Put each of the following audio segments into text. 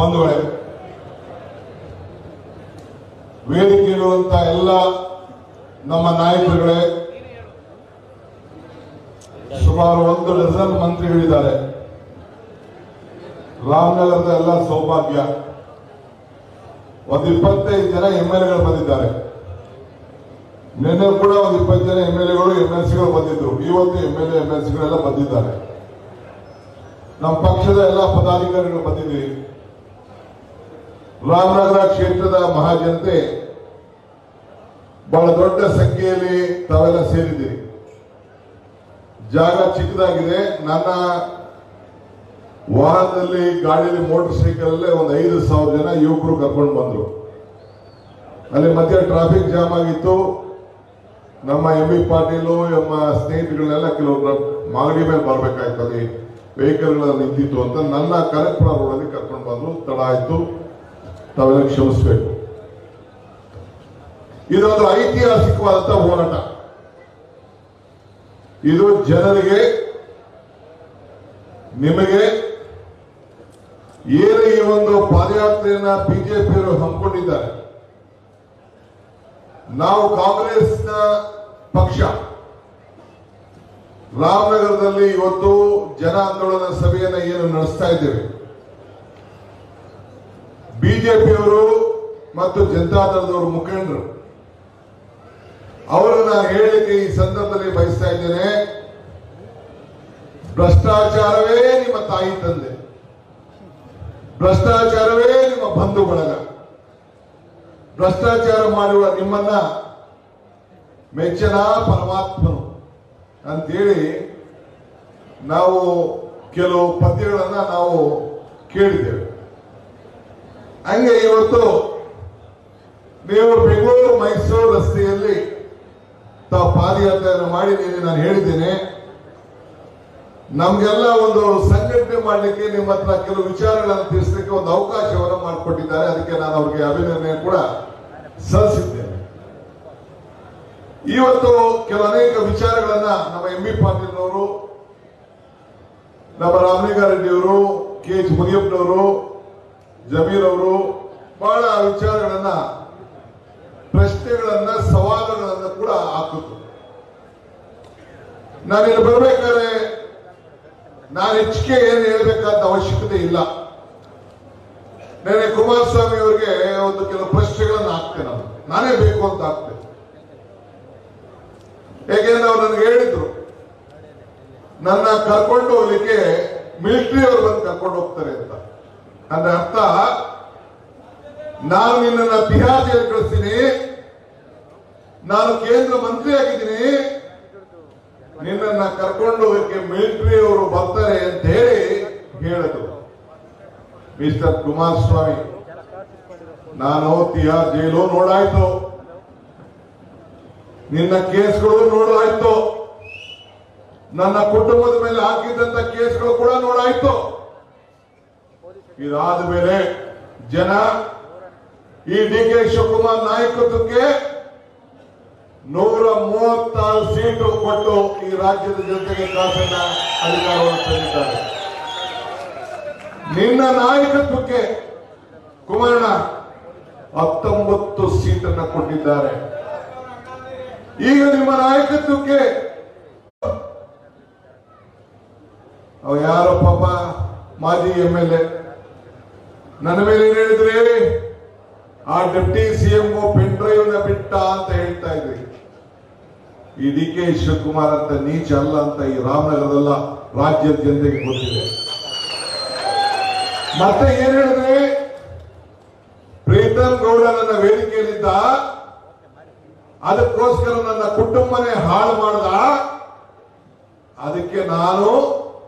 ಬಂಧುಗಳೇ, ವೇದಿಕೆ ಇರುವಂತ ಎಲ್ಲ ನಮ್ಮ ನಾಯಕರುಗಳೇ, ಸುಮಾರು 1 ಡಜನ್ ಮಂತ್ರಿಗಳಿದ್ದಾರೆ. ರಾಮನಗರದ ಎಲ್ಲ ಸೌಭಾಗ್ಯ. 25 ಜನ MLA ಬಂದಿದ್ದಾರೆ. ನಿನ್ನೆ ಕೂಡ 20 ಜನ MLA MLCಗಳು ಬಂದಿದ್ರು. ಇವತ್ತು MLA MLCಗಳೆಲ್ಲ ಬಂದಿದ್ದಾರೆ. ನಮ್ಮ ಪಕ್ಷದ ಎಲ್ಲ ಪದಾಧಿಕಾರಿಗಳು ಬಂದಿದ್ದೀರಿ. ರಾಮನಗರ ಕ್ಷೇತ್ರದ ಮಹಾಜನತೆ ಬಹಳ ದೊಡ್ಡ ಸಂಖ್ಯೆಯಲ್ಲಿ ತಾವೆಲ್ಲ ಸೇರಿದ್ದೀರಿ. ಜಾಗ ಚಿಕ್ಕದಾಗಿದೆ. ನನ್ನ ವಾಹನದಲ್ಲಿ, ಗಾಡಿಯಲ್ಲಿ, ಮೋಟರ್ ಸೈಕಲ್ ಅಲ್ಲೇ 5,000 ಜನ ಯುವಕರು ಕರ್ಕೊಂಡು ಬಂದ್ರು. ಅಲ್ಲಿ ಮಧ್ಯೆ ಟ್ರಾಫಿಕ್ ಜಾಮ್ ಆಗಿತ್ತು. ನಮ್ಮ MB ಪಾಟೀಲು, ನಮ್ಮ ಸ್ನೇಹಿತಗಳನ್ನೆಲ್ಲ ಕೆಲವರು ಮಾಗಡಿ ಮೇಲೆ ಬರ್ಬೇಕಾಯ್ತು, ಅಲ್ಲಿ ವೆಹಿಕಲ್ಗಳ ನಿಂತಿತ್ತು ಅಂತ ನನ್ನ ಕನಕಪುರ ರೋಡಲ್ಲಿ ಕರ್ಕೊಂಡು ಬಂದ್ರು. ತಡ ಆಯ್ತು, ತಾವೆಲ್ಲ ಕ್ಷಮಿಸಬೇಕು. ಇದೊಂದು ಐತಿಹಾಸಿಕವಾದಂತಹ ಹೋರಾಟ. ಇದು ಜನರಿಗೆ, ನಿಮಗೆ ಏನು ಈ ಒಂದು ಪಾದಯಾತ್ರೆಯನ್ನ ಬಿಜೆಪಿಯವರು ಹಮ್ಮಿಕೊಂಡಿದ್ದಾರೆ. ನಾವು ಕಾಂಗ್ರೆಸ್ನ ಪಕ್ಷ ರಾಮನಗರದಲ್ಲಿ ಇವತ್ತು ಜನ ಆಂದೋಲನ ಸಭೆಯನ್ನ ಏನು ನಡೆಸ್ತಾ ಇದ್ದೇವೆ. ಬಿಜೆಪಿಯವರು ಮತ್ತು ಜನತಾದಳದವರು ಮುಖಂಡರು ಅವರನ್ನ ಹೇಳಲಿಕ್ಕೆ ಈ ಸಂದರ್ಭದಲ್ಲಿ ಬಯಸ್ತಾ ಇದ್ದೇನೆ. ಭ್ರಷ್ಟಾಚಾರವೇ ನಿಮ್ಮ ತಾಯಿ ತಂದೆ, ಭ್ರಷ್ಟಾಚಾರವೇ ನಿಮ್ಮ ಬಂಧು ಬಳಗ. ಭ್ರಷ್ಟಾಚಾರ ಮಾಡುವ ನಿಮ್ಮನ್ನ ಮೆಚ್ಚನ ಪರಮಾತ್ಮನು ಅಂತೇಳಿ ನಾವು ಕೆಲವು ಪದ್ಯಗಳನ್ನ ನಾವು ಕೇಳಿದ್ದೇವೆ. ಹಂಗೆ ಇವತ್ತು ನೀವು ಬೆಂಗಳೂರು ಮೈಸೂರು ರಸ್ತೆಯಲ್ಲಿ ತಾವು ಪಾದಯಾತ್ರೆಯನ್ನು ಮಾಡಿ ನಾನು ಹೇಳಿದ್ದೇನೆ. ನಮ್ಗೆಲ್ಲ ಒಂದು ಸಂಘಟನೆ ಮಾಡಲಿಕ್ಕೆ ನಿಮ್ಮ ಹತ್ರ ಕೆಲವು ವಿಚಾರಗಳನ್ನು ತಿಳಿಸಲಿಕ್ಕೆ ಒಂದು ಅವಕಾಶವನ್ನು ಮಾಡಿಕೊಟ್ಟಿದ್ದಾರೆ. ಅದಕ್ಕೆ ನಾನು ಅವರಿಗೆ ಅಭಿನಂದನೆ ಕೂಡ ಸಲ್ಲಿಸಿದ್ದೇನೆ. ಇವತ್ತು ಅನೇಕ ವಿಚಾರಗಳನ್ನ ನಮ್ಮ MB ಪಾಟೀಲ್ನವರು, ನಮ್ಮ ರಾಮಲಿಂಗಾರೆಡ್ಡಿಯವರು, KH ಮುನಿಯಪ್ಪನವರು, ಜಮೀರ್ ಅವರು ಬಹಳ ವಿಚಾರಗಳನ್ನ, ಪ್ರಶ್ನೆಗಳನ್ನ, ಸವಾಲುಗಳನ್ನ ಕೂಡ ಹಾಕಿದ್ರು. ನಾನಿಲ್ಲಿ ಬರ್ಬೇಕಾದ್ರೆ ನಾನು ಹೆಚ್ಚಿಗೆ ಏನು ಹೇಳ್ಬೇಕಾದ ಅವಶ್ಯಕತೆ ಇಲ್ಲ. ನೆನೆ ಕುಮಾರಸ್ವಾಮಿ ಅವರಿಗೆ ಒಂದು ಕೆಲವು ಪ್ರಶ್ನೆಗಳನ್ನು ಹಾಕ್ತೇನೆ. ನಾನೇ ಬೇಕು ಅಂತ ಹಾಕ್ತೇನೆ. ಹೇಗೆಂದ್ರೆ ಅವ್ರು ನನಗೆ ಹೇಳಿದ್ರು, ನನ್ನ ಕರ್ಕೊಂಡು ಹೋಗ್ಲಿಕ್ಕೆ ಮಿಲಿಟರಿ ಅವರು ಬಂದು ಕರ್ಕೊಂಡು ಹೋಗ್ತಾರೆ ಅಂತ. ಅಂದ್ರೆ ಅರ್ಥ, ನಾನು ನಿನ್ನನ್ನು ಬಿಹಾರ್ ಜೈಲು ಕಳಿಸ್ತೀನಿ, ನಾನು ಕೇಂದ್ರ ಮಂತ್ರಿ ಆಗಿದ್ದೀನಿ, ನಿನ್ನನ್ನ ಕರ್ಕೊಂಡು ಹೋಗಕ್ಕೆ ಮಿಲಿಟರಿ ಅವರು ಬರ್ತಾರೆ ಅಂತ ಹೇಳಿ ಹೇಳಿದ್ರು. ಮಿಸ್ಟರ್ ಕುಮಾರಸ್ವಾಮಿ, ನಾನು ತಿಹಾರ್ ಜೈಲು ನೋಡಾಯ್ತು, ನಿನ್ನ ಕೇಸ್ಗಳು ನೋಡಾಯ್ತು, ನನ್ನ ಕುಟುಂಬದ ಮೇಲೆ ಹಾಕಿದಂತ ಕೇಸ್ಗಳು ಕೂಡ ನೋಡಾಯ್ತು. ಇದಾದ ಮೇಲೆ ಜನ ಈ DK ಶಿವಕುಮಾರ್ ನಾಯಕತ್ವಕ್ಕೆ 136 ಸೀಟು ಕೊಟ್ಟು ಈ ರಾಜ್ಯದ ಜನತೆಗೆ ಶಾಸನ ಅಧಿಕಾರವನ್ನು ತಂದಿದ್ದಾರೆ. ನಿನ್ನ ನಾಯಕತ್ವಕ್ಕೆ ಕುಮಾರಣ್ಣ 19 ಸೀಟನ್ನು ಕೊಟ್ಟಿದ್ದಾರೆ. ಈಗ ನಿಮ್ಮ ನಾಯಕತ್ವಕ್ಕೆ ಯಾರೋ ಪಾಪ ಮಾಜಿ MLA ನನ್ನ ಮೇಲೆ ಏನ್ ಹೇಳಿದ್ರಿ, ಆ ಡೆಪ್ಟಿ CM ಪೆನ್ ಡ್ರೈವ್ ನ ಬಿಟ್ಟ ಅಂತ ಹೇಳ್ತಾ ಇದ್ರಿ. ಈ DK ಶಿವಕುಮಾರ್ ಅಂತ ನೀಚ ಅಲ್ಲ ಅಂತ ಈ ರಾಮನಗರದಲ್ಲ ರಾಜ್ಯದ ಜನತೆಗೆ ಗೊತ್ತಿದೆ. ಮತ್ತೆ ಏನ್ ಹೇಳಿದ್ರಿ, ಪ್ರೀತಮ್ ಗೌಡ ನನ್ನ ವೇದಿಕೆಯಲ್ಲಿದ್ದ, ಅದಕ್ಕೋಸ್ಕರ ನನ್ನ ಕುಟುಂಬನೇ ಹಾಳು ಮಾಡ್ದ, ಅದಕ್ಕೆ ನಾನು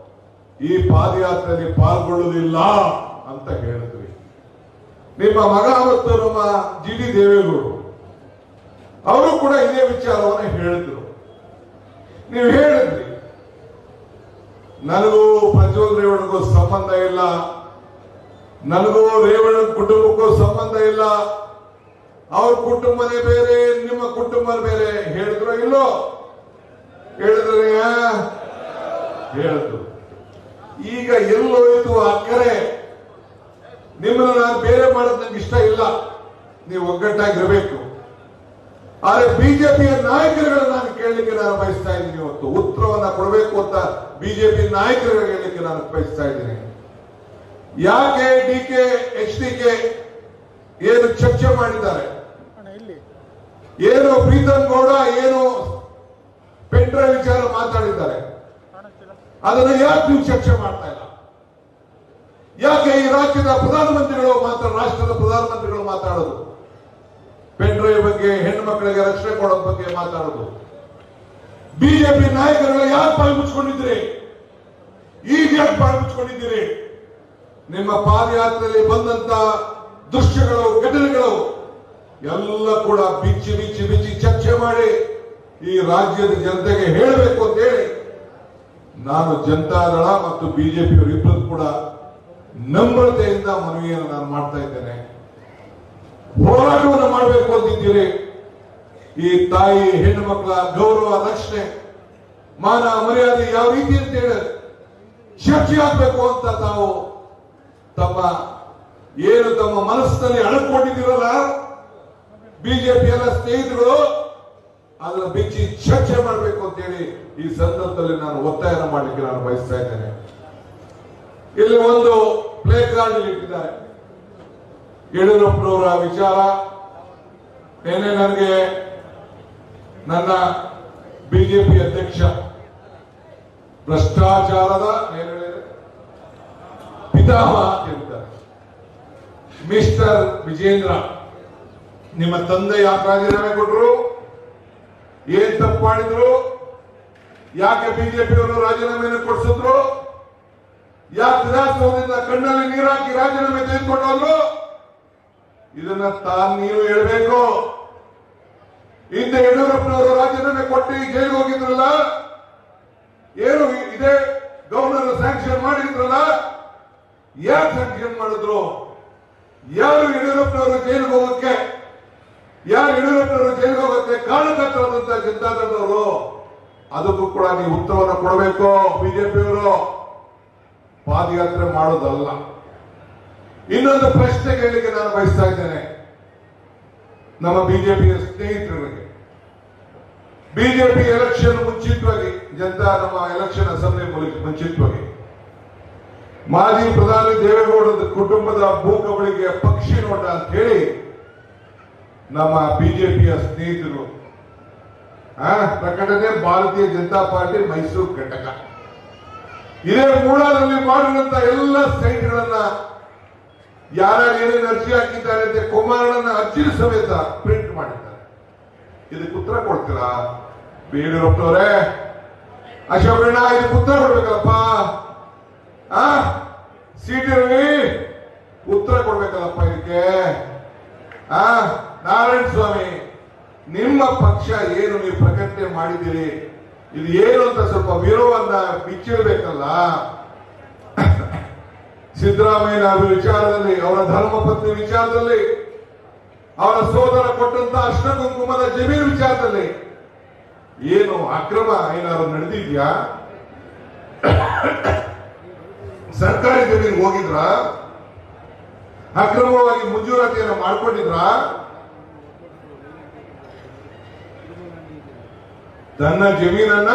ಈ ಪಾದಯಾತ್ರೆಯಲ್ಲಿ ಪಾಲ್ಗೊಳ್ಳುವುದಿಲ್ಲ ಅಂತ ಹೇಳಿದ್ರಿ. ನಿಮ್ಮ ಮಗ ಮತ್ತು ನಮ್ಮ GD ದೇವೇಗೌಡರು ಅವರು ಕೂಡ ಇದೇ ವಿಚಾರವನ್ನು ಹೇಳಿದ್ರು. ನೀವು ಹೇಳಿದ್ರಿ, ನನಗೂ ಪ್ರಜ್ವಲ್ ರೇವಣ್ಣಗೂ ಸಂಬಂಧ ಇಲ್ಲ, ನನಗೂ ರೇವಣ್ಣ ಕುಟುಂಬಕ್ಕೂ ಸಂಬಂಧ ಇಲ್ಲ, ಅವ್ರ ಕುಟುಂಬನೇ ಬೇರೆ, ನಿಮ್ಮ ಕುಟುಂಬ ಬೇರೆ. ಹೇಳಿದ್ರು ಇಲ್ಲೋ? ಹೇಳಿದ್ರೆ ಹೇಳಿದ್ರು. ಈಗ ಎಲ್ಲೋಯ್ತು ಅಕ್ಕರೆ? ನಿಮ್ಮನ್ನ ನಾನು ಬೇರೆ ಮಾಡೋದು ನಂಗೆ ಇಷ್ಟ ಇಲ್ಲ, ನೀವು ಒಗ್ಗಟ್ಟಾಗಿರ್ಬೇಕು. ಆದ್ರೆ ಬಿಜೆಪಿಯ ನಾಯಕರುಗಳನ್ನ ನಾನು ಕೇಳಲಿಕ್ಕೆ ನಾನು ಬಯಸ್ತಾ ಇದ್ದೀನಿ. ಇವತ್ತು ಉತ್ತರವನ್ನ ಕೊಡಬೇಕು ಅಂತ ಬಿಜೆಪಿ ನಾಯಕರುಗಳಿಗೆ ಹೇಳಲಿಕ್ಕೆ ನಾನು ಬಯಸ್ತಾ ಇದ್ದೀನಿ. ಯಾಕೆ ಡಿಕೆ HDK ಏನು ಚರ್ಚೆ ಮಾಡಿದ್ದಾರೆ, ಏನು ಪ್ರೀತಮ್ ಗೌಡ ಏನು ಪೆಂಡ್ರೈವ್ ವಿಚಾರ ಮಾತಾಡಿದ್ದಾರೆ, ಅದನ್ನು ಯಾಕೆ ನೀವು ಚರ್ಚೆ ಮಾಡ್ತಾ ಇಲ್ಲ? ಯಾಕೆ ಈ ರಾಜ್ಯದ ಪ್ರಧಾನಮಂತ್ರಿಗಳು ರಾಷ್ಟ್ರದ ಪ್ರಧಾನಮಂತ್ರಿಗಳು ಮಾತಾಡೋದು ಪೆಂಡ್ರೈವ್ ಬಗ್ಗೆ, ಹೆಣ್ಣು ಮಕ್ಕಳಿಗೆ ರಕ್ಷಣೆ ಕೊಡೋದ್ ಬಗ್ಗೆ ಮಾತಾಡೋದು? ಬಿಜೆಪಿ ನಾಯಕರುಗಳು ಯಾಕೆ ಬಾಯಿ ಮುಚ್ಕೊಂಡಿದ್ದೀರಿ? ಈಗ ಯಾಕೆ ಬಾಯಿ ಮುಚ್ಕೊಂಡಿದ್ದೀರಿ? ನಿಮ್ಮ ಪಾದಯಾತ್ರೆಯಲ್ಲಿ ಬಂದಂತ ದೃಶ್ಯಗಳು, ಘಟನೆಗಳು ಎಲ್ಲ ಕೂಡ ಬಿಚ್ಚಿ ಬಿಚ್ಚಿ ಬಿಚ್ಚಿ ಚರ್ಚೆ ಮಾಡಿ ಈ ರಾಜ್ಯದ ಜನತೆಗೆ ಹೇಳಬೇಕು ಅಂತ ಹೇಳಿ ನಾನು ಜನತಾದಳ ಮತ್ತು ಬಿಜೆಪಿಯವರು ಇಬ್ಬರು ಕೂಡ ನಮ್ರತೆಯಿಂದ ಮನವಿಯನ್ನು ನಾನು ಮಾಡ್ತಾ ಇದ್ದೇನೆ. ಹೋರಾಟವನ್ನು ಮಾಡಬೇಕು ಅಂತಿದ್ದೀರಿ. ಈ ತಾಯಿ ಹೆಣ್ಣು ಮಕ್ಕಳ ಗೌರವ, ರಕ್ಷಣೆ, ಮಾನ ಮರ್ಯಾದೆ ಯಾವ ರೀತಿ ಅಂತ ಹೇಳಿ ಚರ್ಚೆ ಆಗ್ಬೇಕು ಅಂತ ತಾವು ತಮ್ಮ ಮನಸ್ಸಿನಲ್ಲಿ ಅಳಕೊಂಡಿದ್ದೀರಲ್ಲ ಬಿಜೆಪಿ ಎಲ್ಲ ಸ್ನೇಹಿತರು, ಅದನ್ನ ಬಿಚ್ಚಿ ಚರ್ಚೆ ಮಾಡಬೇಕು ಅಂತ ಹೇಳಿ ಈ ಸಂದರ್ಭದಲ್ಲಿ ನಾನು ಒತ್ತಾಯ ಮಾಡಲಿಕ್ಕೆ ನಾನು ಬಯಸ್ತಾ ಇದ್ದೇನೆ. ಇಲ್ಲಿ ಒಂದು ಪ್ಲೇ ಕಾರ್ಡ್ ಇಟ್ಟಿದ್ದಾರೆ ಯಡಿಯೂರಪ್ಪನವರ ವಿಚಾರ. ನಿನ್ನೆ ನನಗೆ ನನ್ನ ಬಿಜೆಪಿ ಅಧ್ಯಕ್ಷ ಭ್ರಷ್ಟಾಚಾರದ ಪಿತಾಮಹ ಅಂತಾರೆ ಮಿಸ್ಟರ್ ವಿಜೇಂದ್ರ, ನಿಮ್ಮ ತಂದೆ ಯಾಕೆ ರಾಜೀನಾಮೆ ಕೊಟ್ಟರು, ಏನ್ ತಪ್ಪು ಮಾಡಿದ್ರು, ಯಾಕೆ ಬಿಜೆಪಿಯವರು ರಾಜೀನಾಮೆಯನ್ನು ಕೊಡಿಸಿದ್ರು, ಯಾಕೆ ವಿಧಾನಸೌಧದಿಂದ ಕಣ್ಣಲ್ಲಿ ನೀರಾಕಿ ರಾಜೀನಾಮೆ ತೆಗೆದುಕೊಂಡವರು, ಇದನ್ನ ನೀವು ಹೇಳ್ಬೇಕು. ಹಿಂದೆ ಯಡಿಯೂರಪ್ಪನವರು ರಾಜೀನಾಮೆ ಕೊಟ್ಟು ಜೈಲಿಗೆ ಹೋಗಿದ್ರಲ್ಲ, ಏನು ಇದೇ ಗವರ್ನರ್ ಸ್ಯಾಂಕ್ಷನ್ ಮಾಡಿದ್ರಲ್ಲ, ಯಾಕೆ ಸ್ಯಾಂಕ್ಷನ್ ಮಾಡಿದ್ರು? ಯಾರು ಯಡಿಯೂರಪ್ಪನವರು ಜೈಲಿಗೆ ಹೋಗಕ್ಕೆ ಕಾರಣಕರ್ತರಾದಂತ ಜನತಾದಳದವರು, ಅದಕ್ಕೂ ಕೂಡ ನೀವು ಉತ್ತರವನ್ನು ಕೊಡಬೇಕು. ಬಿಜೆಪಿಯವರು ಪಾದಯಾತ್ರೆ ಮಾಡೋದಲ್ಲ. ಇನ್ನೊಂದು ಪ್ರಶ್ನೆ ಕೇಳಲಿಕ್ಕೆ ನಾನು ಬಯಸ್ತಾ ಇದ್ದೇನೆ ನಮ್ಮ ಬಿಜೆಪಿಯ ಸ್ನೇಹಿತರಿಗೆ. ಬಿಜೆಪಿ ಎಲೆಕ್ಷನ್ ಮುಂಚಿತವಾಗಿ, ನಮ್ಮ ಎಲೆಕ್ಷನ್ ಅಸೆಂಬ್ಲಿ ಮುಂಚಿತವಾಗಿ ಮಾಜಿ ಪ್ರಧಾನಿ ದೇವೇಗೌಡರ ಕುಟುಂಬದ ಭೂ ಕಬಳಿಕೆ ಪಕ್ಷಿ ನೋಟ ಅಂತ ಹೇಳಿ ನಮ್ಮ ಬಿಜೆಪಿಯ ಸ್ನೇಹಿತರು ಪ್ರಕಟಣೆ, ಭಾರತೀಯ ಜನತಾ ಪಾರ್ಟಿ ಮೈಸೂರು ಘಟಕ ಇದೇ ಮೂಡಾದಲ್ಲಿ ಮಾಡಿರುವಂತ ಎಲ್ಲ ಸೈಟ್ಗಳನ್ನ ಯಾರ್ಯಾರು ಏನೇನು ಅರ್ಜಿ ಹಾಕಿದ್ದಾರೆ ಅಂತ ಕುಮಾರಣ್ಣನ ಅರ್ಜಿ ಸಮೇತ ಪ್ರಿಂಟ್ ಮಾಡಿದ್ದಾರೆ. ಇದಕ್ಕೆ ಉತ್ತರ ಕೊಡ್ತೀರಾ ಯಡಿಯೂರಪ್ಪನವರೇ? ಅಶೋಕಣ್ಣ ಇದಕ್ಕೆ ಉತ್ತರ ಕೊಡ್ಬೇಕಲ್ಲಪ್ಪ. ಸಿಟಿ ರವಿ ಉತ್ತರ ಕೊಡ್ಬೇಕಲ್ಲಪ್ಪ ಇದಕ್ಕೆ. ನಾರಾಯಣ ಸ್ವಾಮಿ, ನಿಮ್ಮ ಪಕ್ಷ ಏನು ನೀವು ಪ್ರಕಟಣೆ ಮಾಡಿದ್ದೀರಿ, ಇದು ಏನು ಅಂತ ಸ್ವಲ್ಪ ವಿರೋಧವನ್ನ ಬಿಚ್ಚಿಡಬೇಕಲ್ಲ. ಸಿದ್ದರಾಮಯ್ಯ ವಿಚಾರದಲ್ಲಿ, ಅವರ ಧರ್ಮಪತ್ನಿ ವಿಚಾರದಲ್ಲಿ, ಅವರ ಸೋದರ ಕೊಟ್ಟಂತ ಅರ್ಶನ ಕುಂಕುಮದ ಜಮೀನು ವಿಚಾರದಲ್ಲಿ ಏನು ಅಕ್ರಮ ಏನಾದ್ರು ನಡೆದಿದ್ಯಾ? ಸರ್ಕಾರಿ ಜಮೀನು ಹೋಗಿದ್ರ? ಅಕ್ರಮವಾಗಿ ಮಂಜೂರಾತಿಯನ್ನು ಮಾಡ್ಕೊಂಡಿದ್ರ? ತನ್ನ ಜಮೀನನ್ನ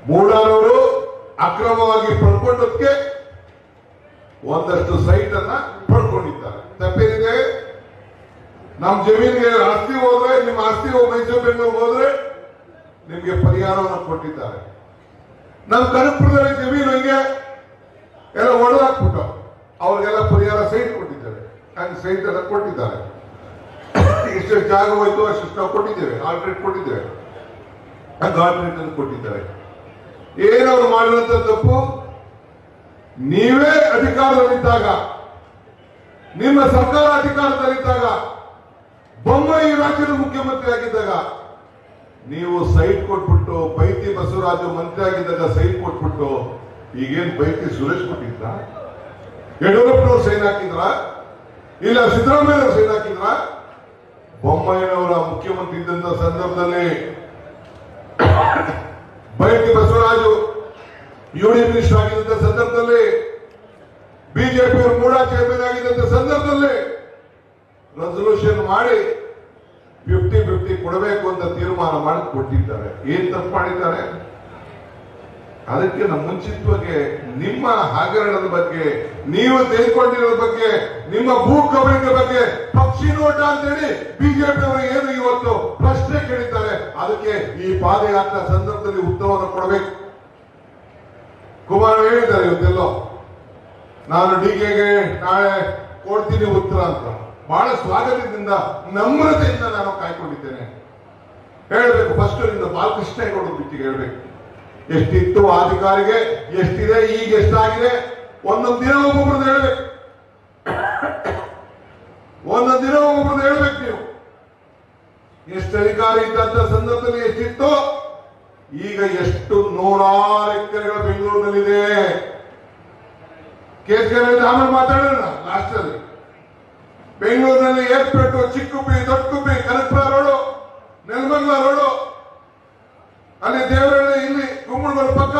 ಮೂಡಾರವರು ಅಕ್ರಮವಾಗಿ ಪಡ್ಕೊಂಡದಕ್ಕೆ ಒಂದಷ್ಟು ಸೈಟ್ ಅನ್ನ ಪಡ್ಕೊಂಡಿದ್ದಾರೆ. ತಪ್ಪೇನಿದೆ? ನಮ್ಮ ಜಮೀನಿಗೆ ಆಸ್ತಿ ಹೋದ್ರೆ, ನಿಮ್ಮ ಆಸ್ತಿ ಮೈಸೂರು ಬೆಂಗಳೂರು ಹೋದ್ರೆ ನಿಮ್ಗೆ ಪರಿಹಾರವನ್ನು ಕೊಟ್ಟಿದ್ದಾರೆ. ನಮ್ಮ ಕನಕಪುರದಲ್ಲಿ ಜಮೀನು ಹಿಂಗೆ ಎಲ್ಲ ಒಡೆದಾಕ್ಬಿಟ್ಟು ಅವ್ರಿಗೆಲ್ಲ ಪರಿಹಾರ ಸೈಟ್ ಕೊಟ್ಟಿದ್ದಾರೆ. ಹಂಗೆ ಸೈಟ್ ಎಲ್ಲ ಕೊಟ್ಟಿದ್ದಾರೆ. ಎಷ್ಟು ಜಾಗ ಹೋಯ್ತು ಅಷ್ಟು ನಾವು ಕೊಟ್ಟಿದ್ದೇವೆ, ಆಲ್ಟ್ರೇಟ್ ಕೊಟ್ಟಿದ್ದೇವೆ, ಆಲ್ಟ್ರೇಟ್ ಅನ್ನು ಕೊಟ್ಟಿದ್ದಾರೆ. ಏನವರು ಮಾಡಿರುವಂತ ತಪ್ಪು? ನೀವೇ ಅಧಿಕಾರದಲ್ಲಿದ್ದಾಗ, ನಿಮ್ಮ ಸರ್ಕಾರ ಅಧಿಕಾರದಲ್ಲಿದ್ದಾಗ, ಬೊಮ್ಮಾಯಿ ರಾಜ್ಯದ ಮುಖ್ಯಮಂತ್ರಿ ಆಗಿದ್ದಾಗ ನೀವು ಸೈಟ್ ಕೊಟ್ಬಿಟ್ಟು, ಬೈತಿ ಬಸವರಾಜು ಮಂತ್ರಿ ಆಗಿದ್ದಾಗ ಸೈಟ್ ಕೊಟ್ಬಿಟ್ಟು, ಈಗೇನ್ ಬೈತಿ ಸುರೇಶ್ ಕೊಟ್ಟಿದ್ರ? ಯಡಿಯೂರಪ್ಪನವ್ರು ಸೈನ್ ಹಾಕಿದ್ರ? ಇಲ್ಲ ಸಿದ್ದರಾಮಯ್ಯ ಸೈನ್ ಹಾಕಿದ್ರ? ಬೊಮ್ಮಾಯಿನವರ ಮುಖ್ಯಮಂತ್ರಿ ಇದ್ದಂತ ಸಂದರ್ಭದಲ್ಲಿ ಬೈತಿ ಬಸವರಾಜು ಯುಡಿ ಮಿನಿಸ್ಟರ್ ಆಗಿದ್ದಂತ ಸಂದರ್ಭದಲ್ಲಿ ಬಿಜೆಪಿ ಮೂಡ ಚೇರ್ಮನ್ ಆಗಿದ್ದಂತ ಸಂದರ್ಭದಲ್ಲಿ ರೆಸಲ್ಯೂಷನ್ ಮಾಡಿ 50-50 ಕೊಡಬೇಕು ಅಂತ ತೀರ್ಮಾನ ಮಾಡಿ ಕೊಟ್ಟಿದ್ದಾರೆ. ಏನ್ ತಪ್ಪು ಮಾಡಿದ್ದಾರೆ? ಅದಕ್ಕೆ ನಮ್ಮ ಮುಂಚಿತವಾಗಿ ನಿಮ್ಮ ಹಗರಣದ ಬಗ್ಗೆ, ನೀವು ತೆಗೆದುಕೊಂಡಿರೋದ್ರ ಬಗ್ಗೆ, ನಿಮ್ಮ ಭೂ ಕಬಳಿಕೆ ಬಗ್ಗೆ ಪಕ್ಷಿ ನೋಟ ಅಂತೇಳಿ ಬಿಜೆಪಿ ಅವರು ಏನು ಇವತ್ತು ಪ್ರಶ್ನೆ ಕೇಳಿದ್ದಾರೆ. ಅದಕ್ಕೆ ಈ ಪಾದಯಾತ್ರಾ ಸಂದರ್ಭದಲ್ಲಿ ಉತ್ತರವನ್ನು ಕೊಡಬೇಕು. ಕುಮಾರ್ ಹೇಳಿದ್ದಾರೆ ಇವತ್ತೆಲ್ಲೋ, ನಾನು ಡಿಕೆಗೆ ನಾಳೆ ಕೊಡ್ತೀನಿ ಉತ್ತರ ಅಂತ. ಬಹಳ ಸ್ವಾಗತದಿಂದ ನಮ್ರತೆಯಿಂದ ನಾನು ಕಾಯ್ಕೊಂಡಿದ್ದೇನೆ. ಹೇಳ್ಬೇಕು ಫಸ್ಟ್ ನಿಂದ ಬಾಲಕೃಷ್ಣೇಗೌಡ ಬಿಟ್ಟಿಗೆ ಹೇಳ್ಬೇಕು, ಎಷ್ಟಿತ್ತು ಅಧಿಕಾರಿಗೆ, ಎಷ್ಟಿದೆ, ಈಗ ಎಷ್ಟಾಗಿದೆ, ಒಂದೊಂದು ದಿನ ಒಬ್ಬೊಬ್ರದ್ದು ಹೇಳ್ಬೇಕು. ಒಂದೊಂದು ದಿನ ಒಬ್ಬೊಬ್ರದ್ದು ಹೇಳ್ಬೇಕು. ನೀವು ಎಷ್ಟು ಅಧಿಕಾರಿ ಇದ್ದಂತ ಸಂದರ್ಭದಲ್ಲಿ ಎಷ್ಟಿತ್ತು, ಈಗ ಎಷ್ಟು 106 ಎಕರೆಗಳ ಬೆಂಗಳೂರಿನಲ್ಲಿದೆ. ಕೇಸ್ಗಳಲ್ಲಿ ಆಮೇಲೆ ಮಾತಾಡೋಣ. ಲಾಸ್ಟ್ ಅಲ್ಲಿ ಬೆಂಗಳೂರಿನಲ್ಲಿ ಏರ್ಪೇಟು, ಚಿಕ್ಕುಪ್ಪಿ, ದೊಡ್ಡಕುಪ್ಪಿ, ಕನಕಪುರ ರೋಡು, ನೆಲಮಂಗಲ ರೋಡು, ಅಲ್ಲಿ ದೇವರಹಳ್ಳಿ, ಇಲ್ಲಿ ಕುಂಬಳಗಲ್ ಪಕ್ಕ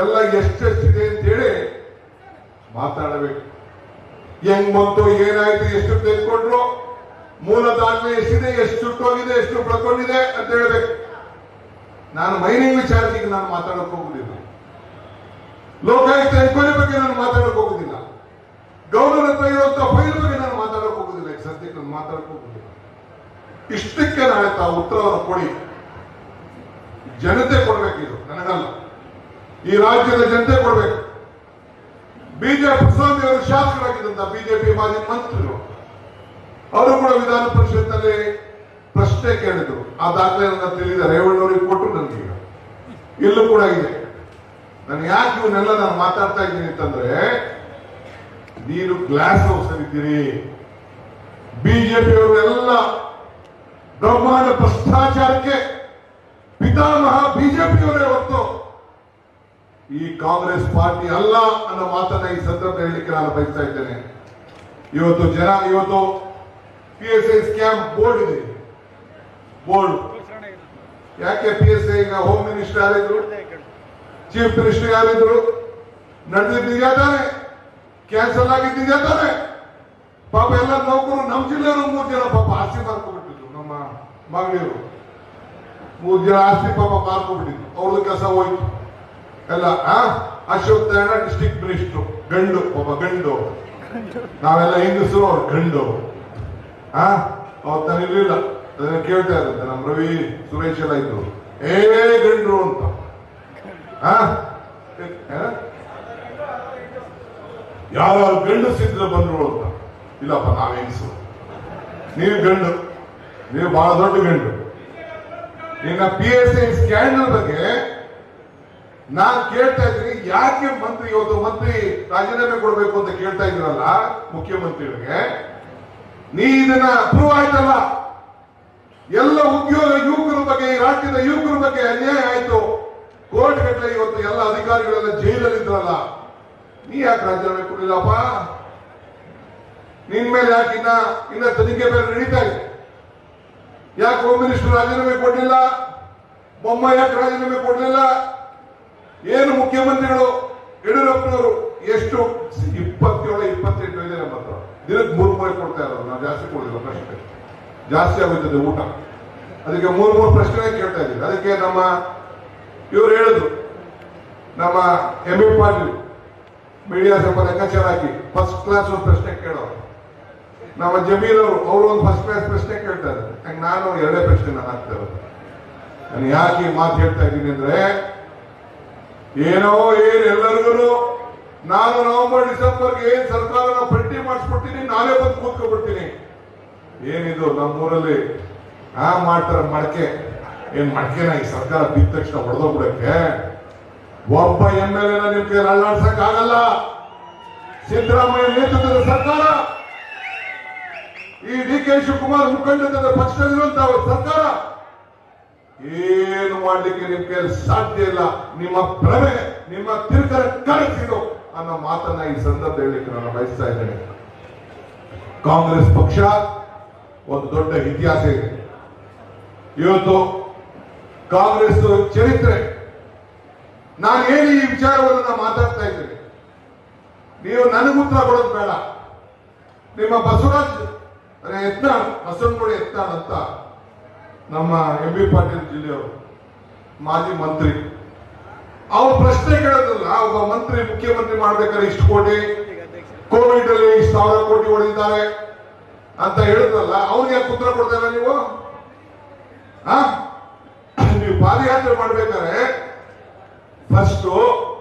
ಎಲ್ಲ ಎಷ್ಟೆಷ್ಟಿದೆ ಅಂತೇಳಿ ಮಾತಾಡಬೇಕು. ಹೆಂಗ್ ಬಂತು, ಏನಾಯ್ತು, ಎಷ್ಟು ತೆಗೆದುಕೊಂಡ್ರು, ಮೂಲ ದಾಖಲೆ ಎಷ್ಟಿದೆ, ಎಷ್ಟು ಸುಟ್ಟೋಗಿದೆ, ಎಷ್ಟು ಪಡ್ಕೊಂಡಿದೆ ಅಂತ ಹೇಳ್ಬೇಕು. ನಾನು ಮೈನಿಂಗ್ ವಿಚಾರಕ್ಕೆ ನಾನು ಮಾತಾಡಕ್ ಹೋಗುದಿಲ್ಲ. ಲೋಕಾಯುಕ್ತ ಎನ್ಕ್ವೈರಿ ಬಗ್ಗೆ ನಾನು ಮಾತಾಡಕ್ ಹೋಗುದಿಲ್ಲ. ಗೌರ್ನರ್ ಹತ್ರ ಇರುವಂತಹ ಫೈಲ್ ಬಗ್ಗೆ ನಾನು ಮಾತಾಡಕ್ ಹೋಗುದಿಲ್ಲ. ಈಗ ಸದ್ಯಕ್ಕೆ ನಾನು ಮಾತಾಡಕ್ ಹೋಗುದಿಲ್ಲ. ಇಷ್ಟಕ್ಕೆ ನಾಳೆ ತಾವು ಉತ್ತರವನ್ನು ಕೊಡಿ. ಜನತೆ ಕೊಡ್ಬೇಕು, ಇದು ನನಗಲ್ಲ, ಈ ರಾಜ್ಯದ ಜನತೆ ಕೊಡ್ಬೇಕು. ಬಿಜೆಪಿ ಸ್ವಾಮಿ ಅವರು ಶಾಸಕರಾಗಿದ್ದಂತ ಬಿಜೆಪಿ ಮಾಜಿ ಮಂತ್ರಿಗಳು ಅವರು ಕೂಡ ವಿಧಾನ ಪರಿಷತ್ನಲ್ಲಿ ಪ್ರಶ್ನೆ ಕೇಳಿದ್ರು. ಆ ದಾಖಲೆ ನನ್ನ ತಿಳಿದ ರೇವಣ್ಣವರಿಗೆ ಕೊಟ್ಟು ನನಗೆ ಇಲ್ಲೂ ಕೂಡ ಇದೆ. ನಾನು ಯಾಕೆ ಇವನ್ನೆಲ್ಲ ನಾನು ಮಾತಾಡ್ತಾ ಇದ್ದೀನಿ ಅಂತಂದ್ರೆ, ನೀನು ಗ್ಲಾಸ್ ಹೌಸ್ ಇದ್ದೀರಿ. ಬಿಜೆಪಿಯವರು ಎಲ್ಲ ಬ್ರಹ್ಮಾಂಡ ಭ್ರಷ್ಟಾಚಾರಕ್ಕೆ ಪಿತಾಮಹ ಬಿಜೆಪಿಯವರೇ ಹೊತ್ತು ಈ ಕಾಂಗ್ರೆಸ್ ಪಾರ್ಟಿ ಅಲ್ಲ ಅನ್ನೋ ಮಾತನ್ನ ಈ ಸಂದರ್ಭ ಹೇಳಲಿಕ್ಕೆ ನಾನು ಬಯಸ್ತಾ ಇದ್ದೇನೆ. ಇವತ್ತು PSI ಸ್ಕ್ಯಾಮ್ ಬೋರ್ಡ್ ಇದೆ. ಬೋರ್ಡ್ ಯಾಕೆ PSI ಈಗ ಹೋಮ್ ಮಿನಿಸ್ಟರ್ ಯಾರಿದ್ರು, ಚೀಫ್ ಮಿನಿಸ್ಟರ್ ಯಾರಿದ್ರು, ನಡೆದಿದ್ದಿದ್ಯಾ ತಾನೆ, ಕ್ಯಾನ್ಸಲ್ ಆಗಿದ್ದಿದ್ಯಾ ತಾನೆ. ಪಾಪ ಎಲ್ಲ ನೌಕರು ನಮ್ಮ ಜಿಲ್ಲೆಯವರು 3 ಜನ ಪಾಪ ಆಸ್ತಿ ಮಾರ್ಕೊಂಡ್ಬಿಟ್ಟಿದ್ರು. ನಮ್ಮ ಮಗಳಿರು 3 ಜನ ಆಸ್ತಿ ಪಾಪ ಮಾರ್ಕೊಂಡ್ಬಿಟ್ಟಿದ್ರು. ಅವ್ರದ್ದು ಕೆಲಸ ಹೋಯ್ತು ಎಲ್ಲ. ಅಶೋಕ್ ತೇಣ ಡಿಸ್ಟ್ರಿಕ್ಟ್ ಮಿನಿಸ್ಟರ್ ಗಂಡು, ಪಾಪ ಗಂಡು. ನಾವೆಲ್ಲ ಹೆಂಗಸರು, ಅವ್ರ ಗಂಡು. ಅವತ್ತು ನಾನು ಇರ್ಲಿಲ್ಲ, ಅದನ್ನ ಕೇಳ್ತಾ ಇರುತ್ತೆ. ನಮ್ಮ ರವಿ ಸುರೇಶ್ ಎಲ್ಲ ಇದ್ರು, ಗಂಡ್ರು ಅಂತ. ಯಾರು ಗಂಡಸಿದ್ರು ಬಂದ್ರು ಅಂತ. ಇಲ್ಲಪ್ಪ, ನಾವ್ ಹೆಂಗಸರು, ನೀವು ಗಂಡು, ನೀವು ಬಹಳ ದೊಡ್ಡ ಗಂಡು. ಇನ್ನ PSI ಸ್ಕ್ಯಾಂಡಲ್ ಬಗ್ಗೆ ನಾನ್ ಕೇಳ್ತಾ ಇದ್ದೀನಿ. ಯಾಕೆ ಮಂತ್ರಿ ಇವತ್ತು ಮಂತ್ರಿ ರಾಜೀನಾಮೆ ಕೊಡ್ಬೇಕು ಅಂತ ಕೇಳ್ತಾ ಇದ್ರಲ್ಲ ಮುಖ್ಯಮಂತ್ರಿಗಳಿಗೆ, ನೀ ಇದನ್ನ ಪ್ರೂವ್ ಆಯ್ತಲ್ಲ. ಎಲ್ಲ ಉದ್ಯೋಗ ಯುವಕರ ಬಗ್ಗೆ, ಈ ರಾಜ್ಯದ ಯುವಕರ ಬಗ್ಗೆ ಅನ್ಯಾಯ ಆಯ್ತು. ಕೋರ್ಟ್ ಗಟ್ಟಲೆ ಇವತ್ತು ಎಲ್ಲ ಅಧಿಕಾರಿಗಳೆಲ್ಲ ಜೈಲಲ್ಲಿ ಇದ್ರಲ್ಲ, ನೀ ಯಾಕೆ ರಾಜೀನಾಮೆ ಕೊಡಲಿಲ್ಲಪ್ಪ? ನಿನ್ ಮೇಲೆ ಯಾಕೆ ಇನ್ನ ತನಿಖೆ ಬೇರೆ ನಡೀತಾ ಇದೆ. ಯಾಕೆ ಹೋಮ್ ಮಿನಿಸ್ಟರ್ ರಾಜೀನಾಮೆ ಕೊಡಲಿಲ್ಲ? ಬೊಮ್ಮ ಯಾಕೆ ರಾಜೀನಾಮೆ ಕೊಡಲಿಲ್ಲ? ಏನು ಮುಖ್ಯಮಂತ್ರಿಗಳು ಯಡಿಯೂರಪ್ಪನವರು ಎಷ್ಟು 27-28 ಇದೆ ನಮ್ಮ ಹತ್ರ. ದಿನಕ್ಕೆ 3 ಕೊಡ್ತಾ ಇರೋದು. ನಾವು ಜಾಸ್ತಿ ಕೊಡಲಿಲ್ಲ, ಪ್ರಶ್ನೆ ಜಾಸ್ತಿ ಆಗುತ್ತದೆ ಊಟ. ಅದಕ್ಕೆ 3 ಪ್ರಶ್ನೆ ಕೇಳ್ತಾ ಇದ್ದೀವಿ. ಅದಕ್ಕೆ ನಮ್ಮ ಇವರು ಹೇಳಿದ್ರು, ನಮ್ಮ MB ಪಾಟೀಲ್ ಮೀಡಿಯಾ ಸ್ವಲ್ಪ ಲೆಕ್ಕಾಚಾರ ಹಾಕಿ ಫಸ್ಟ್ ಕ್ಲಾಸ್ ಒಂದು ಪ್ರಶ್ನೆ ಕೇಳೋರು. ನಮ್ಮ ಜಮೀರ್ ಅವರು ಒಂದು ಫಸ್ಟ್ ಕ್ಲಾಸ್ ಪ್ರಶ್ನೆ ಕೇಳ್ತಾರೆ. ನಾನು 2 ಪ್ರಶ್ನೆ ನಾನು ಹಾಕ್ತಾ ಇರೋದು. ನಾನು ಯಾಕೆ ಈ ಮಾತು ಹೇಳ್ತಾ ಇದ್ದೀನಿ ಅಂದ್ರೆ, ಏನೋ ಎಲ್ಲರಿಗೂ ನಾನು ನವೆಂಬರ್-ಡಿಸೆಂಬರ್ಗೆ ಏನ್ ಸರ್ಕಾರನ ಪಟ್ಟಿ ಮಾಡಿಸ್ಬಿಡ್ತೀನಿ, ನಾನೇ ಬಂದು ಕೂತ್ಕೊಬಿಡ್ತೀನಿ. ಏನಿದು ನಮ್ಮೂರಲ್ಲಿ ಮಾಡ್ತಾರ ಮಡಕೆ, ಏನ್ ಮಡಕೆನ ಈ ಸರ್ಕಾರ ಬಿದ್ದ ತಕ್ಷಣ ಹೊಡೆದೋಗ್ಬಿಡಕ್ಕೆ ಒಬ್ಬ MLA ನಿಮ್ ಕೈ ಅಳ್ಳಾಡ್ಸಕ್ ಆಗಲ್ಲ. ಸಿದ್ದರಾಮಯ್ಯ ನೇತೃತ್ವದ ಸರ್ಕಾರ, ಈ DK ಶಿವಕುಮಾರ್ ಮುಖಂಡದ ಪಕ್ಷದಲ್ಲಿರುವಂತಹ ಸರ್ಕಾರ ಏನು ಮಾಡ್ಲಿಕ್ಕೆ ನಿಮ್ ಕೈಯಲ್ಲಿ ಸಾಧ್ಯ ಇಲ್ಲ. ನಿಮ್ಮ ಭ್ರಮೆ, ನಿಮ್ಮ ತಿರುಕರ ಕನಸಿದು ಅನ್ನೋ ಮಾತನ್ನ ಈ ಸಂದರ್ಭ ಹೇಳಲಿಕ್ಕೆ ನಾನು ಬಯಸ್ತಾ ಇದ್ದೇನೆ. ಕಾಂಗ್ರೆಸ್ ಪಕ್ಷ ಒಂದು ದೊಡ್ಡ ಇತಿಹಾಸ ಇದೆ. ಇವತ್ತು ಕಾಂಗ್ರೆಸ್ ಚರಿತ್ರೆ, ನಾನು ಏನು ಈ ವಿಚಾರವನ್ನು ಮಾತಾಡ್ತಾ ಇದ್ದೇನೆ, ನೀವು ನನಗೆ ಉತ್ತರ ಕೊಡೋದು ಬೇಡ. ನಿಮ್ಮ ಬಸವರಾಜ್ ಯತ್ನಾಳ್, ಬಸವನಗುಡಿ ಯತ್ನಾಳ್ ಅಂತ ನಮ್ಮ MB ಪಾಟೀಲ್ ಜಿಲ್ಲೆಯವರು, ಮಾಜಿ ಮಂತ್ರಿ, ಅವ್ರ ಪ್ರಶ್ನೆ ಕೇಳೋದಿಲ್ಲ. ಒಬ್ಬ ಮಂತ್ರಿ ಮುಖ್ಯಮಂತ್ರಿ ಮಾಡ್ಬೇಕಾದ್ರೆ ಇಷ್ಟು ಕೋಟಿ, ಕೋವಿಡ್ ಅಲ್ಲಿ 1,000 ಕೋಟಿ ಹೊಡೆದಿದ್ದಾರೆ ಅಂತ ಹೇಳಿದ್ರಲ್ಲ, ಅವ್ರಿಗೆ ಯಾಕೆ ಉತ್ತರ ಕೊಡ್ತಾ ಇಲ್ಲ ನೀವು? ನೀವು ಪಾದಯಾತ್ರೆ ಮಾಡ್ಬೇಕಾದ್ರೆ ಫಸ್ಟ್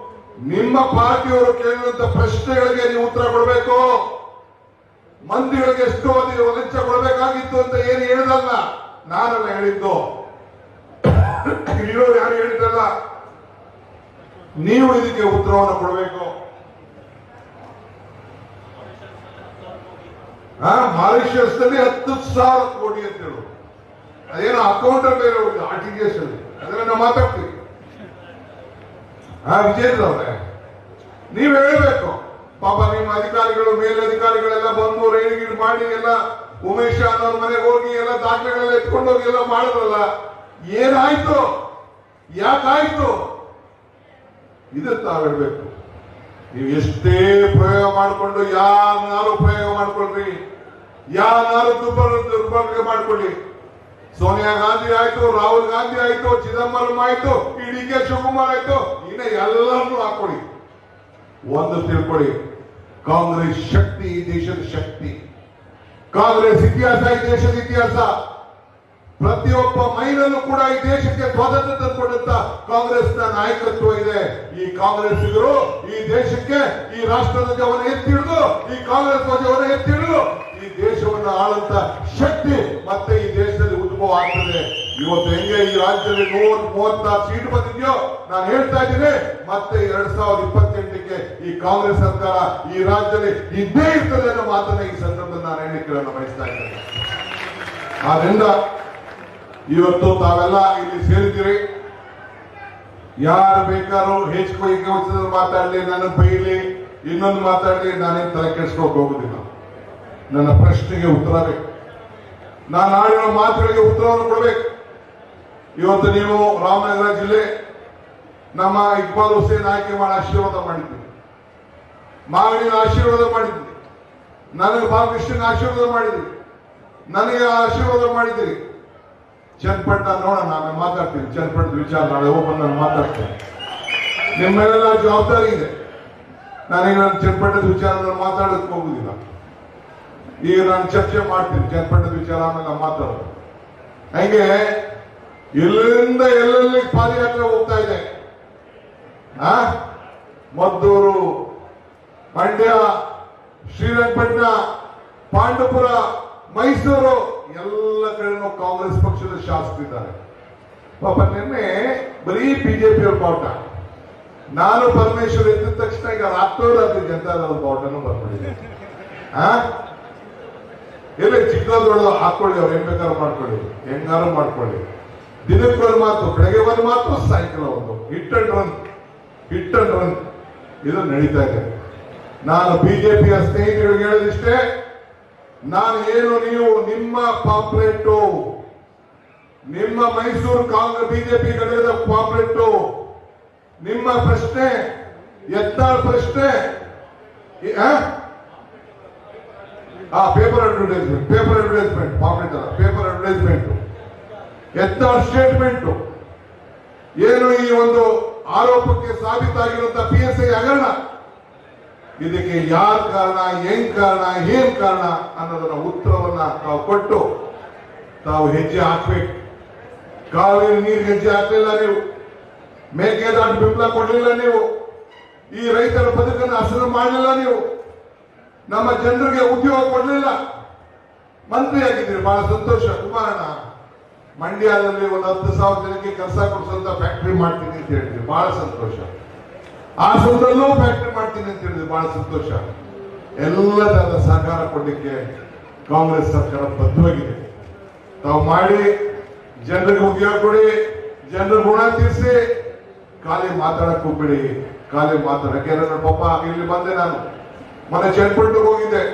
ನಿಮ್ಮ ಪಾರ್ಟಿಯವರು ಕೇಳಿದಂತ ಪ್ರಶ್ನೆಗಳಿಗೆ ನೀವು ಉತ್ತರ ಕೊಡಬೇಕು. ಮಂತ್ರಿಗಳಿಗೆ ಎಷ್ಟು ಲಂಚ ಕೊಡಬೇಕಾಗಿತ್ತು ಅಂತ ಏನು ಹೇಳಿದಲ್ಲ, ನಾನಲ್ಲ ಹೇಳಿದ್ದು, ಇರೋರು ಯಾರು ಹೇಳಿದ್ದಲ್ಲ. ನೀವು ಇದಕ್ಕೆ ಉತ್ತರವನ್ನು ಕೊಡಬೇಕು. ಮಾರಿಷಿಯಸ್ ನಲ್ಲಿ 10,000 ಕೋಟಿ ಅಂತ ಹೇಳು, ಅದೇನೋ ಅಕೌಂಟ್ ಬೇರೆ ಹೋಗಿದೆ RTGS ಅಲ್ಲಿ, ಅದನ್ನ ನಾವು ಮಾತಾಡ್ತೀವಿ. ವಿಜೇಂದ್ರ ಅವರೇ, ನೀವು ಹೇಳಬೇಕು. ಪಾಪ ನಿಮ್ಮ ಅಧಿಕಾರಿಗಳು, ಮೇಲಧಿಕಾರಿಗಳೆಲ್ಲ ಬಂದು ರೈಡ್ ಮಾಡಿ ಎಲ್ಲ ಉಮೇಶ್ ಅನ್ನೋರ್ ಮನೆಗೆ ಹೋಗಿ ಎಲ್ಲ ದಾಖಲೆಗಳೆಲ್ಲ ಎತ್ಕೊಂಡು ಹೋಗಿ ಎಲ್ಲ ಮಾಡಿದ್ರಲ್ಲ, ಏನಾಯ್ತು, ಯಾಕಾಯ್ತು, ಇದನ್ನ ತಾವು ಹೇಳ್ಬೇಕು. ನೀವು ಎಷ್ಟೇ ಪ್ರಯೋಗ ಮಾಡಿಕೊಂಡು, ಯಾರನ್ನಾರು ಪ್ರಯೋಗ ಮಾಡ್ಕೊಳ್ರಿ, ಯಾರನ್ನಾರು ದುರ್ಬಳಕೆ ಮಾಡ್ಕೊಳ್ಳಿ. ಸೋನಿಯಾ ಗಾಂಧಿ ಆಯ್ತು, ರಾಹುಲ್ ಗಾಂಧಿ ಆಯ್ತು, ಚಿದಂಬರಂ ಆಯ್ತು, DK ಶಿವಕುಮಾರ್ ಆಯ್ತು, ಇನ್ನ ಎಲ್ಲರನ್ನೂ ಹಾಕೊಳ್ಳಿ. ಒಂದು ತಿಳ್ಕೊಳ್ಳಿ, ಕಾಂಗ್ರೆಸ್ ಶಕ್ತಿ ಈ ದೇಶದ ಶಕ್ತಿ, ಕಾಂಗ್ರೆಸ್ ಇತಿಹಾಸ ಈ ದೇಶದ ಇತಿಹಾಸ. ಪ್ರತಿಯೊಬ್ಬ ಮಹಿಳೆಯೂ ಕೂಡ ಈ ದೇಶಕ್ಕೆ ಸ್ವಾತಂತ್ರ್ಯ ತಂದುಕೊಂಡಂತ ಕಾಂಗ್ರೆಸ್ನ ನಾಯಕತ್ವ ಇದೆ. ಈ ಕಾಂಗ್ರೆಸ್ಸಿಗರು ಈ ದೇಶಕ್ಕೆ ಈ ರಾಷ್ಟ್ರ ಧ್ವಜವನ್ನು ಎತ್ತಿ ಹಿಡಿದು, ಈ ಕಾಂಗ್ರೆಸ್ ಧ್ವಜವನ್ನು ಎತ್ತಿ ಹಿಡಿದು ಈ ದೇಶವನ್ನು ಆಳಂತ ಶಕ್ತಿ ಮತ್ತೆ ಈ ದೇಶದಲ್ಲಿ ಉದ್ಭವ ಆಗ್ತದೆ. ಇವತ್ತು ಹೆಂಗೆ ಈ ರಾಜ್ಯದಲ್ಲಿ 136 ಸೀಟ್ ಬಂದಿದೆಯೋ, ನಾನು ಹೇಳ್ತಾ ಇದ್ದೀನಿ, ಮತ್ತೆ 2028ಕ್ಕೆ ಈ ಕಾಂಗ್ರೆಸ್ ಸರ್ಕಾರ ಈ ರಾಜ್ಯದಲ್ಲಿ ಇದ್ದೇ ಇರ್ತದೆ ಅನ್ನೋ ಮಾತನ್ನ ಈ ಸಂದರ್ಭದಲ್ಲಿ ನಾನು ಹೇಳಲಿಕ್ಕೆ ಬಯಸ್ತಾ ಇದ್ದೇನೆ. ಆದ್ರಿಂದ ಇವತ್ತು ತಾವೆಲ್ಲ ಇಲ್ಲಿ ಸೇರಿದ್ದೀರಿ. ಯಾರು ಬೇಕಾದ್ರೂ ಹೆಚ್ಚು ಮಾತಾಡಲಿ, ನನ್ನ ಬೈಲಿ, ಇನ್ನೊಂದು ಮಾತಾಡಲಿ, ನಾನೇನು ತಲೆ ಕೆಡಿಸ್ಕೋಕ್ ಹೋಗುದಿಲ್ಲ. ನನ್ನ ಪ್ರಶ್ನೆಗೆ ಉತ್ತರ ಬೇಕು, ನಾನು ಆಡಿರೋ ಮಾತುಗಳಿಗೆ ಉತ್ತರವನ್ನು ಕೊಡಬೇಕು. ಇವತ್ತು ನೀವು ರಾಮನಗರ ಜಿಲ್ಲೆ ನಮ್ಮ ಇಕ್ಬಾಲ್ ಹುಸೇನ್ ಆಯ್ಕೆ ಮಾಡಿ ಆಶೀರ್ವಾದ ಮಾಡಿದ್ದೀವಿ, ಮಾಗಡಿನ ಆಶೀರ್ವಾದ ಮಾಡಿದ್ದೀವಿ, ನನಗೆ ಬಾಲಕೃಷ್ಣನ ಆಶೀರ್ವಾದ ಮಾಡಿದ್ದೀವಿ, ನನಗೆ ಆಶೀರ್ವಾದ ಮಾಡಿದ್ದೀರಿ. ಚನ್ನಪಟ್ಟಣ ನೋಡೋಣ, ನಾನು ಮಾತಾಡ್ತೀನಿ. ಚನ್ನಪಟ್ಟಣದ ವಿಚಾರ ನಾಳೆ ಬಂದು ನಾನು ಮಾತಾಡ್ತೇನೆ. ನಿಮ್ಮೆಲ್ಲ ಜವಾಬ್ದಾರಿ ಇದೆ. ನಾನೀಗ ನಾನು ಚನ್ನಪಟ್ಟಣದ ವಿಚಾರದಲ್ಲಿ ಮಾತಾಡೋದಕ್ಕೆ ಹೋಗುದಿಲ್ಲ. ಈಗ ನಾನು ಚರ್ಚೆ ಮಾಡ್ತೀನಿ ಚನ್ನಪಟ್ಟಣದ ವಿಚಾರ, ಆಮೇಲೆ ಮಾತಾಡೋದು. ಹಂಗೆ ಎಲ್ಲಿಂದ ಎಲ್ಲೆಲ್ಲಿ ಪಾದಯಾತ್ರೆ ಹೋಗ್ತಾ ಇದೆ. ಮದ್ದೂರು, ಮಂಡ್ಯ, ಶ್ರೀರಂಗಪಟ್ಟಣ, ಪಾಂಡವಪುರ, ಮೈಸೂರು ಎಲ್ಲ ಕಡೆನೂ ಕಾಂಗ್ರೆಸ್ ಪಕ್ಷದ ಶಾಸಕರಿದ್ದಾರೆ. ಪಾಪ ನಿನ್ನೆ ಬರೀ ಬಿಜೆಪಿಯವ್ರ ಬಾವುಟ, ನಾನು ಪರಮೇಶ್ವರ್ ಎದ್ದ ತಕ್ಷಣ ಈಗ ರಾತ್ರೋರಾತ್ರಿ ಜನತಾದಳ ಬಾವುಟನೂ ಬರ್ಕೊಂಡಿದ್ದೆ. ಎಲ್ಲ ಚಿಕ್ಕದೊಡ್ಡ ಹಾಕೊಳ್ಳಿ, ಅವ್ರು ಏನ್ ಬೇಕಾದ್ರೂ ಮಾಡ್ಕೊಳ್ಳಿ, ಹೆಂಗಾರು ಮಾಡ್ಕೊಳ್ಳಿ. ದಿನಕ್ಕೆ ಒಂದು ಮಾತು, ಬೆಳಗ್ಗೆ ಒಂದು ಮಾತು, ಸಾಯಂಕಾಲ ಒಂದು, ಹಿಟ್ ಅಂಡ್ ರನ್ ಇದು ನಡೀತಾ ಇದೆ. ನಾನು ಬಿಜೆಪಿಯ ಸ್ನೇಹಿತರಿಗೆ ಹೇಳೋದಿಷ್ಟೇ, ನಾನು ಏನು ನೀವು ನಿಮ್ಮ ಪಾಂಪ್ಲೆಟ್ಟು, ನಿಮ್ಮ ಮೈಸೂರು ಕಾಂಗ್ರೆಸ್ ಬಿಜೆಪಿ ಘಟಕದ ಪಾಂಪ್ಲೆಟ್ಟು, ನಿಮ್ಮ ಪ್ರಶ್ನೆ, ಯತ್ನಾಳ್ ಪ್ರಶ್ನೆ, ಪೇಪರ್ ಅಡ್ವರ್ಟೈಸ್ಮೆಂಟ್ ಪಾಂಪ್ಲೆಟ್ ಅಲ್ಲ, ಪೇಪರ್ ಅಡ್ವರ್ಟೈಸ್ಮೆಂಟ್, ಯತ್ನಾಳ್ ಸ್ಟೇಟ್ಮೆಂಟ್ ಏನು, ಈ ಒಂದು ಆರೋಪಕ್ಕೆ ಸಾಬೀತಾಗಿರುವಂತಹ PSI ಹಗರಣ, ಇದಕ್ಕೆ ಯಾರ ಕಾರಣ, ಏನ್ ಕಾರಣ, ಏನ್ ಕಾರಣ ಅನ್ನೋದನ್ನ ಉತ್ತರವನ್ನ ತಾವು ಕೊಟ್ಟು ತಾವು ಹೆಜ್ಜೆ ಹಾಕ್ಬೇಕು. ಕಾವೇರಿ ನೀರು ಹೆಜ್ಜೆ ಹಾಕಲಿಲ್ಲ ನೀವು, ಮೇಕೆದಾಟು ಬೆಂಬಲ ಕೊಡಲಿಲ್ಲ ನೀವು, ಈ ರೈತರ ಬದುಕನ್ನು ಹಸನು ಮಾಡಲಿಲ್ಲ ನೀವು, ನಮ್ಮ ಜನರಿಗೆ ಉದ್ಯೋಗ ಕೊಡಲಿಲ್ಲ. ಮಂತ್ರಿ ಆಗಿದ್ದೀರಿ, ಬಹಳ ಸಂತೋಷ. ಕುಮಾರಣ್ಣ ಮಂಡ್ಯದಲ್ಲಿ ಒಂದು 10,000 ಜನಕ್ಕೆ ಕೆಲಸ ಕೊಡಿಸುವಂತ ಫ್ಯಾಕ್ಟರಿ ಮಾಡ್ತೀನಿ ಅಂತ ಹೇಳ್ತೀವಿ, ಬಹಳ ಸಂತೋಷ. ಹಾಸನದಲ್ಲೂ ಫ್ಯಾಕ್ಟರಿ ಮಾಡ್ತೀನಿ ಅಂತ ಹೇಳಿದ್ರೆ ಬಹಳ ಸಂತೋಷ. ಎಲ್ಲ ತರದ ಸಹಕಾರ ಕೊಡಲಿಕ್ಕೆ ಕಾಂಗ್ರೆಸ್ ಸರ್ಕಾರ ಬದ್ಧವಾಗಿದೆ. ತಾವು ಮಾಡಿ ಜನರಿಗೆ ಉದ್ಯೋಗ ಕೊಡಿ, ಜನರ ಋಣ ತೀರಿಸಿ, ಖಾಲಿ ಮಾತಾಡಕ್ ಹೋಗ್ಬೇಡಿ. ಖಾಲಿ ಮಾತಾಡಕ್ಕೆ ನನ್ನ ಪಾಪ ಇಲ್ಲಿ ಬಂದೆ, ನಾನು ಮೊನ್ನೆ ಚನ್ನಪಟ್ಟಣಕ್ಕೆ ಹೋಗಿದ್ದೆ.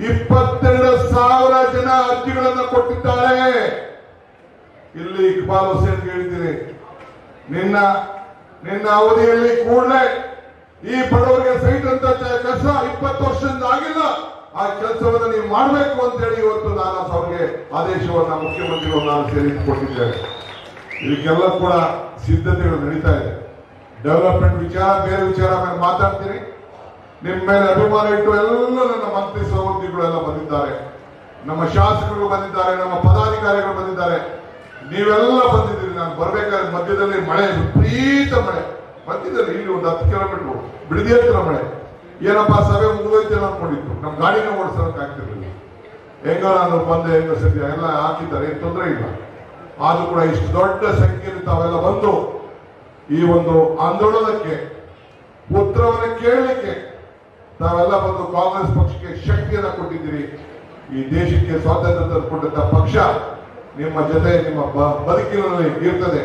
22,000 ಜನ ಅರ್ಜಿಗಳನ್ನ ಕೊಟ್ಟಿದ್ದಾರೆ. ಇಲ್ಲಿ ಇಕ್ಬಾಲ್ ಹುಸೇನ್ ಹೇಳಿದ್ದೀನಿ, ನಿನ್ನ ಅವಧಿಯಲ್ಲಿ ಕೂಡಲೇ ಈ ಬಡವರಿಗೆ ಸೈಟ್ ಅಂತ ಕೆಲಸ 20 ವರ್ಷದಿಂದ ಆಗಿಲ್ಲ. ಆ ಕೆಲಸವನ್ನು ನೀವು ಮಾಡಬೇಕು ಅಂತ ಹೇಳಿ ಇವತ್ತು ನಾನು ಅವ್ರಿಗೆ ಆದೇಶವನ್ನ ಮುಖ್ಯಮಂತ್ರಿಗಳು ನಾನು ಸೇರಿ ಕೊಟ್ಟಿದ್ದೇನೆ. ಇದಕ್ಕೆಲ್ಲ ಕೂಡ ಸಿದ್ಧತೆಗಳು ನಡೀತಾ ಇದೆ. ಡೆವಲಪ್ಮೆಂಟ್ ವಿಚಾರ ಬೇರೆ ವಿಚಾರ ಮೇಲೆ ಮಾತಾಡ್ತೀನಿ. ನಿಮ್ಮ ಮೇಲೆ ಅಭಿಮಾನ ಇಟ್ಟು ಎಲ್ಲ ನನ್ನ ಮಂತ್ರಿ ಸಹೋದ್ಯೋಗಿಗಳೆಲ್ಲ ಬಂದಿದ್ದಾರೆ, ನಮ್ಮ ಶಾಸಕರು ಬಂದಿದ್ದಾರೆ, ನಮ್ಮ ಪದಾಧಿಕಾರಿಗಳು ಬಂದಿದ್ದಾರೆ, ನೀವೆಲ್ಲ ಬಂದಿದ್ದೀರಿ. ನಾನು ಬರ್ಬೇಕಾದ್ರೆ ಮಧ್ಯದಲ್ಲಿ ಮಳೆ, ವಿಪರೀತ ಮಳೆ ಬಂದಿದ್ದಾರೆ. ಇಲ್ಲಿ ಒಂದು 10 ಕಿಲೋಮೀಟರ್ ಬಿಡದಿ ಹತ್ರ ಮಳೆ. ಏನಪ್ಪಾ ಸಭೆ ಮುಗಿದೈತೆ ಅನ್ಕೊಂಡಿತ್ತು. ನಮ್ಮ ಗಾಡಿನ ಓಡಿಸೋಕೆ ಆಗ್ತಿರ್ಲಿಲ್ಲ. ಹೆಂಗ ನಾನು ಬಂದೆ, ಹೆಂಗ ಸದ್ಯ ಎಲ್ಲ ಹಾಕಿದ್ದಾರೆ, ಏನು ತೊಂದರೆ ಇಲ್ಲ. ಆದ್ರೂ ಕೂಡ ಇಷ್ಟು ದೊಡ್ಡ ಸಂಖ್ಯೆಯಲ್ಲಿ ತಾವೆಲ್ಲ ಬಂದು ಈ ಒಂದು ಆಂದೋಲನಕ್ಕೆ ಉತ್ತರವನ್ನು ಕೇಳಲಿಕ್ಕೆ ತಾವೆಲ್ಲ ಬಂದು ಕಾಂಗ್ರೆಸ್ ಪಕ್ಷಕ್ಕೆ ಶಕ್ತಿಯನ್ನು ಕೊಟ್ಟಿದ್ದೀರಿ. ಈ ದೇಶಕ್ಕೆ ಸ್ವಾತಂತ್ರ್ಯ ತಂದುಕೊಂಡಂತ ಪಕ್ಷ ನಿಮ್ಮ ಜೊತೆ ನಿಮ್ಮ ಬದುಕಿನಲ್ಲಿ ಇರ್ತದೆ.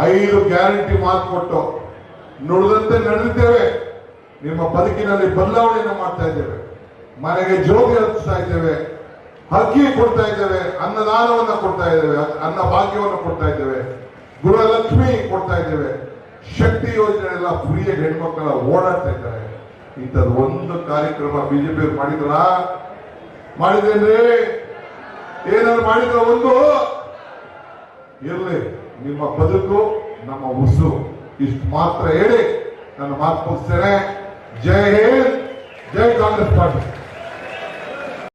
5 ಗ್ಯಾರಂಟಿ ಮಾತು ಕೊಟ್ಟು ನುಡಿದಂತೆ ನಡೆದಿದ್ದೇವೆ. ನಿಮ್ಮ ಬದುಕಿನಲ್ಲಿ ಬದಲಾವಣೆಯನ್ನು ಮಾಡ್ತಾ ಇದ್ದೇವೆ. ಮನೆಗೆ ಜೋಗಿ ಹತ್ತಿಸ್ತಾ ಇದ್ದೇವೆ, ಅಕ್ಕಿ ಕೊಡ್ತಾ ಇದ್ದೇವೆ, ಅನ್ನದಾನವನ್ನು ಕೊಡ್ತಾ ಇದ್ದೇವೆ, ಅನ್ನ ಭಾಗ್ಯವನ್ನು ಕೊಡ್ತಾ ಇದ್ದೇವೆ, ಗೃಹಲಕ್ಷ್ಮಿ ಕೊಡ್ತಾ ಇದ್ದೇವೆ, ಶಕ್ತಿ ಯೋಜನೆ ಎಲ್ಲ ಫ್ರೀಯಾಗಿ ಹೆಣ್ಮಕ್ಳ ಓಡಾಡ್ತಾ ಇದ್ದಾರೆ. ಇಂಥದ್ದು ಒಂದು ಕಾರ್ಯಕ್ರಮ ಬಿಜೆಪಿ ಮಾಡಿದೇನ್ರಿ? ಏನಾದ್ರು ಮಾಡಿದ್ರ? ಒಂದು ಇರ್ಲಿ. ನಿಮ್ಮ ಬದುಕು ನಮ್ಮ ಉಸಿರು. ಇಷ್ಟು ಮಾತ್ರ ಹೇಳಿ ನನ್ನ ಮಾತು ಮುಗಿಸ್ತೇನೆ. ಜೈ ಹಿಂದ್, ಜೈ ಕಾಂಗ್ರೆಸ್ ಪಾರ್ಟಿ.